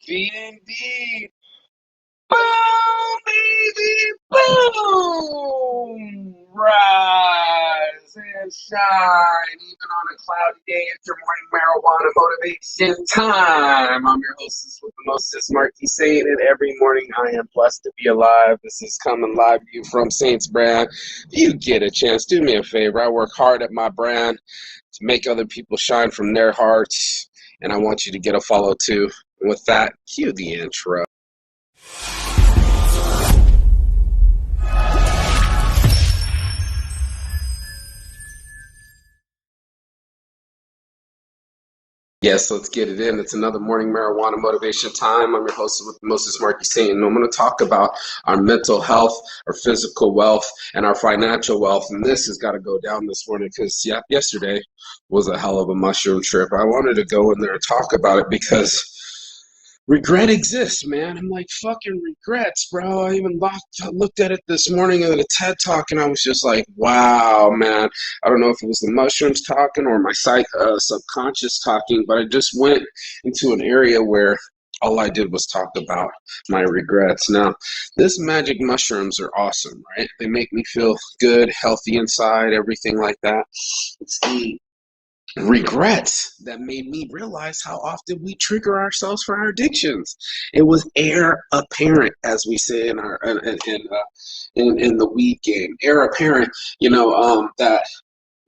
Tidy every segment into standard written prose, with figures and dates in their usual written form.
indeed. Boom, baby, boom! Rise and shine, even on a cloudy day. It's your morning marijuana motivation time. I'm your hostess with the mostest, Marky Saint, and every morning I am blessed to be alive. This is coming live to you from Saints Brand. If you get a chance, do me a favor. I work hard at my brand to make other people shine from their hearts, and I want you to get a follow too. And with that, cue the intro. Yes, let's get it in. It's another morning marijuana motivation time. I'm your host with the Moses Marky Saint, and I'm going to talk about our mental health, our physical wealth, and our financial wealth. And this has got to go down this morning because yesterday was a hell of a mushroom trip. I wanted to go in there and talk about it because regret exists, man. I'm like, fucking regrets, bro. I even looked at it this morning at a TED Talk, and I was just like, wow, man. I don't know if it was the mushrooms talking or my subconscious talking, but I just went into an area where all I did was talk about my regrets. Now, this magic mushrooms are awesome, right? They make me feel good, healthy inside, everything like that. It's the regrets that made me realize how often we trigger ourselves for our addictions. It was heir apparent, as we say in our in the weed game. Heir apparent, that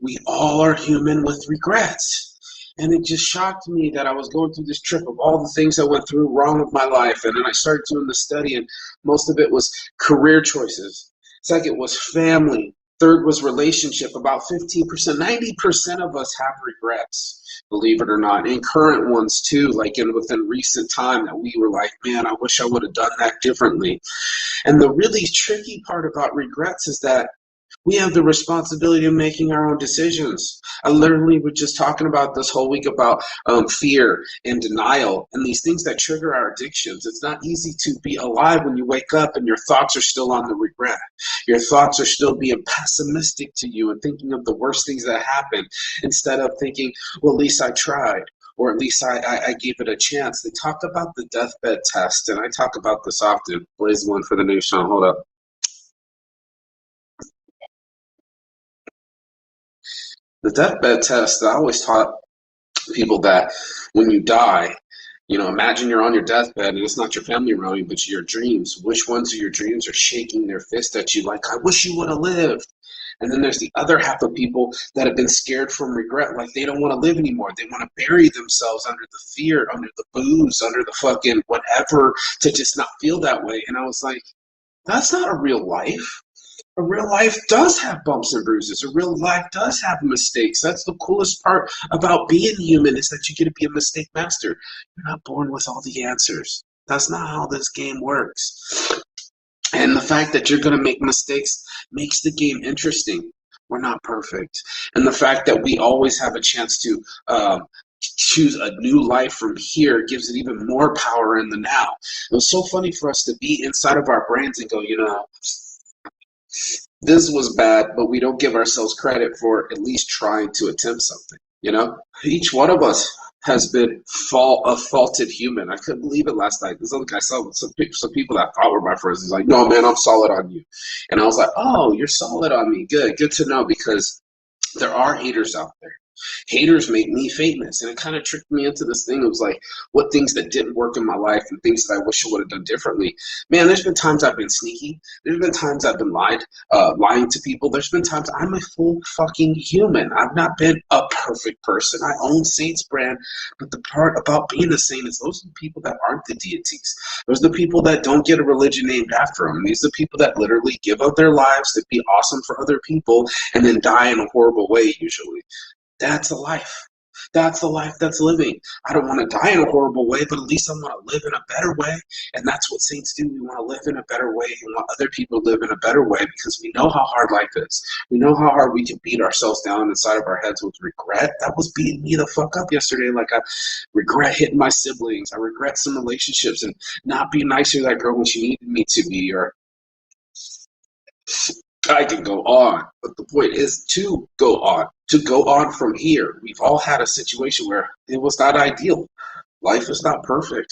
we all are human with regrets. And it just shocked me that I was going through this trip of all the things I went through wrong with my life. And then I started doing the study, and most of it was career choices. Second was family. Third was relationship. About 15%, 90% of us have regrets, believe it or not, and current ones too, like within recent time that we were like, man, I wish I would have done that differently. And the really tricky part about regrets is that we have the responsibility of making our own decisions. I literally was just talking about this whole week about fear and denial and these things that trigger our addictions. It's not easy to be alive when you wake up and your thoughts are still on the regret. Your thoughts are still being pessimistic to you and thinking of the worst things that happened instead of thinking, well, at least I tried. Or at least I gave it a chance. They talk about the deathbed test, and I talk about this often. Blaze one for the new Sean. Hold up. The deathbed test, I always taught people that when you die, imagine you're on your deathbed and it's not your family around you, but your dreams. Which ones of your dreams are shaking their fist at you like, I wish you would have lived? And then there's the other half of people that have been scared from regret, like they don't want to live anymore. They want to bury themselves under the fear, under the booze, under the fucking whatever to just not feel that way. And I was like, that's not a real life. A real life does have bumps and bruises. A real life does have mistakes. That's the coolest part about being human is that you get to be a mistake master. You're not born with all the answers. That's not how this game works. And the fact that you're going to make mistakes makes the game interesting. We're not perfect. And the fact that we always have a chance to choose a new life from here gives it even more power in the now. It was so funny for us to be inside of our brains and go, this was bad, but we don't give ourselves credit for at least trying to attempt something. Each one of us has been a faulted human. I couldn't believe it last night. This other guy saw some people that thought were my friends. He's like, no, man, I'm solid on you. And I was like, oh, you're solid on me. Good to know, because there are haters out there. Haters make me famous, and it kind of tricked me into this thing. It was like, what things that didn't work in my life and things that I wish I would have done differently. Man, there's been times I've been sneaky. There's been times I've been lying to people. There's been times I'm a full fucking human. I've not been a perfect person. I own Saints Brand, but the part about being a saint is those are the people that aren't the deities. Those are the people that don't get a religion named after them. These are the people that literally give up their lives to be awesome for other people and then die in a horrible way, usually. That's a life. That's the life that's living. I don't want to die in a horrible way, but at least I want to live in a better way. And that's what saints do. We want to live in a better way and want other people to live in a better way because we know how hard life is. We know how hard we can beat ourselves down inside of our heads with regret. That was beating me the fuck up yesterday. Like, I regret hitting my siblings. I regret some relationships and not being nicer to that girl when she needed me to be, or I can go on, but the point is to go on from here. We've all had a situation where it was not ideal. Life is not perfect.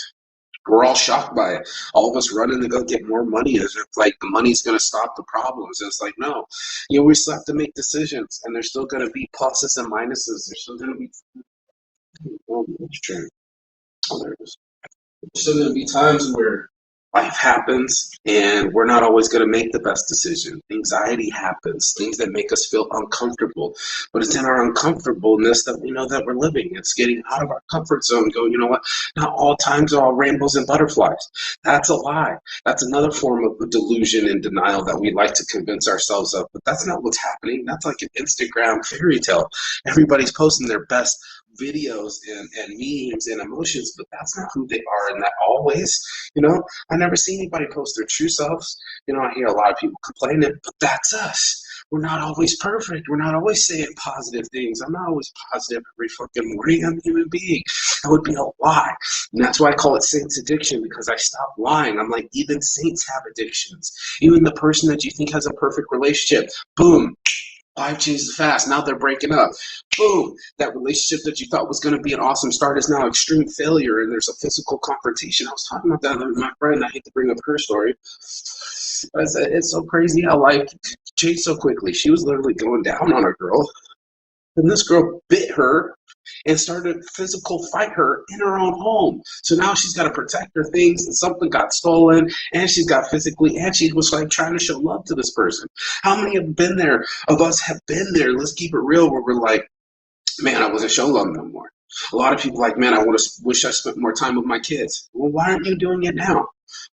We're all shocked by it. All of us running to go get more money as if like the money's going to stop the problems. And it's like, no, we still have to make decisions, and there's still going to be pluses and minuses. There's still going to be, oh, there it is. There's still going to be times where life happens and we're not always going to make the best decision. Anxiety happens, things that make us feel uncomfortable. But it's in our uncomfortableness that we know that we're living. It's getting out of our comfort zone, going, you know what? Not all times are all rainbows and butterflies. That's a lie. That's another form of delusion and denial that we like to convince ourselves of. But that's not what's happening. That's like an Instagram fairy tale. Everybody's posting their best videos and memes and emotions, but that's not who they are, and that always, I never see anybody post their true selves. I hear a lot of people complaining, but that's us. We're not always perfect. We're not always saying positive things. I'm not always positive every fucking morning. I'm a human being. That would be a lie. And that's why I call it saints addiction, because I stopped lying. I'm like, even saints have addictions. Even the person that you think has a perfect relationship, boom, life changes fast. Now they're breaking up. Boom. That relationship that you thought was going to be an awesome start is now extreme failure, and there's a physical confrontation. I was talking about that with my friend. I hate to bring up her story. But it's so crazy how life changed so quickly. She was literally going down on a girl, and this girl bit her and started to physical fight her in her own home. So now she's got to protect her things, and something got stolen, and she's got physically, and she was like trying to show love to this person. How many of us have been there? Let's keep it real, where we're like, man, I wasn't showing love no more. A lot of people like, man, I wish I spent more time with my kids. Well, why aren't you doing it now?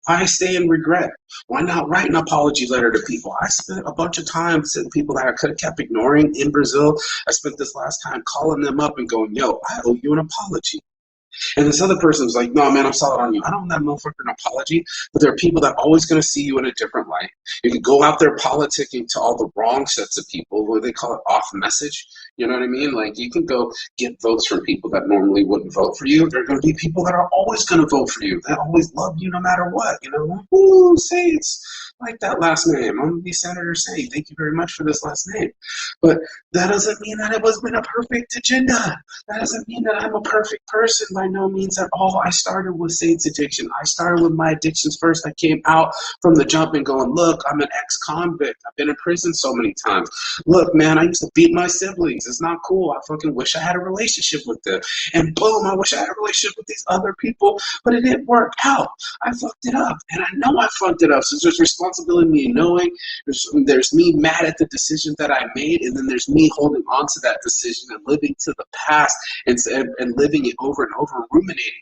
Why stay in regret? Why not write an apology letter to people? I spent a bunch of time sending people that I could have kept ignoring in Brazil. I spent this last time calling them up and going, yo, I owe you an apology. And this other person was like, no, man, I'm solid on you. I don't want that motherfucker an apology, but there are people that are always going to see you in a different light. You can go out there politicking to all the wrong sets of people, what they call it, off message. You know what I mean? Like, you can go get votes from people that normally wouldn't vote for you. There are going to be people that are always going to vote for you, that always love you no matter what. Ooh, Saints, like that last name. I'm going to be Senator Saint. Thank you very much for this last name. But that doesn't mean that it was been a perfect agenda. That doesn't mean that I'm a perfect person, by no means at all. I started with Saints addiction. I started with my addictions first. I came out from the jump and going, look, I'm an ex-convict. I've been in prison so many times. Look, man, I used to beat my siblings. It's not cool. I fucking wish I had a relationship with them. And boom, I wish I had a relationship with these other people, but it didn't work out. I fucked it up. And I know I fucked it up. So there's responsibility in me knowing. There's me mad at the decision that I made, and then there's me holding on to that decision and living to the past and living it over and over, ruminating.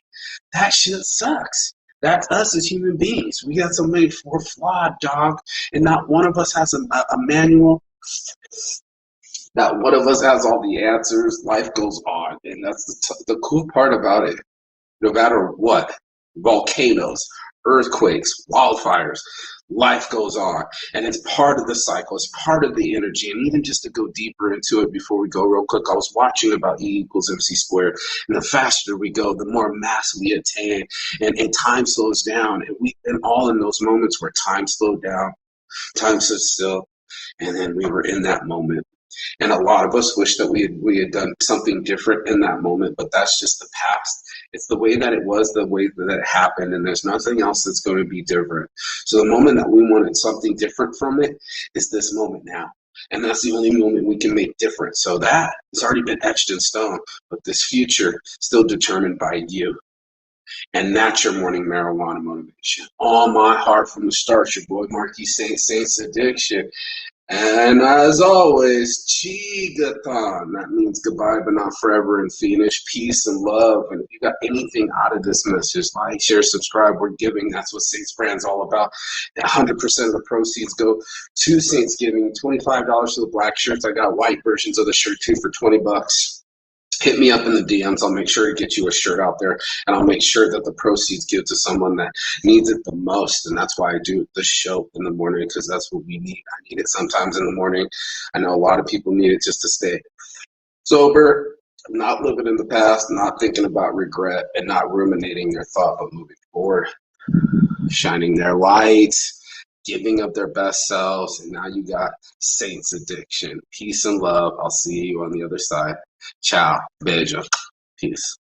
That shit sucks. That's us as human beings. We got so many, we're flawed, dog, and not one of us has a manual. Not one of us has all the answers. Life goes on, and that's the cool part about it. No matter what, volcanoes, earthquakes, wildfires, life goes on, and it's part of the cycle. It's part of the energy. And even just to go deeper into it before we go real quick, I was watching about E equals MC squared, and the faster we go, the more mass we attain, and time slows down. And we've been all in those moments where time slowed down, time stood still, and then we were in that moment. And a lot of us wish that we had done something different in that moment, but that's just the past. It's the way that it was, the way that it happened, and there's nothing else that's going to be different. So the moment that we wanted something different from it is this moment now. And that's the only moment we can make different. So that has already been etched in stone, but this future still determined by you. And that's your morning marijuana motivation. All my heart from the start, your boy Marquis Saints Addiction. And as always, Chigathon. That means goodbye, but not forever in Phoenix. Peace and love. And if you got anything out of this message, like, share, subscribe. We're giving. That's what Saints Brand's all about. 100% of the proceeds go to Saints Giving. $25 for the black shirts. I got white versions of the shirt too for $20. Hit me up in the DMs. I'll make sure to get you a shirt out there, and I'll make sure that the proceeds give to someone that needs it the most. And that's why I do the show in the morning, because that's what we need. I need it sometimes in the morning. I know a lot of people need it just to stay sober, not living in the past, not thinking about regret, and not ruminating their thought, but moving forward, shining their lights, giving up their best selves. And now you got Saints Addiction. Peace and love. I'll see you on the other side. Ciao. Beijo. Peace.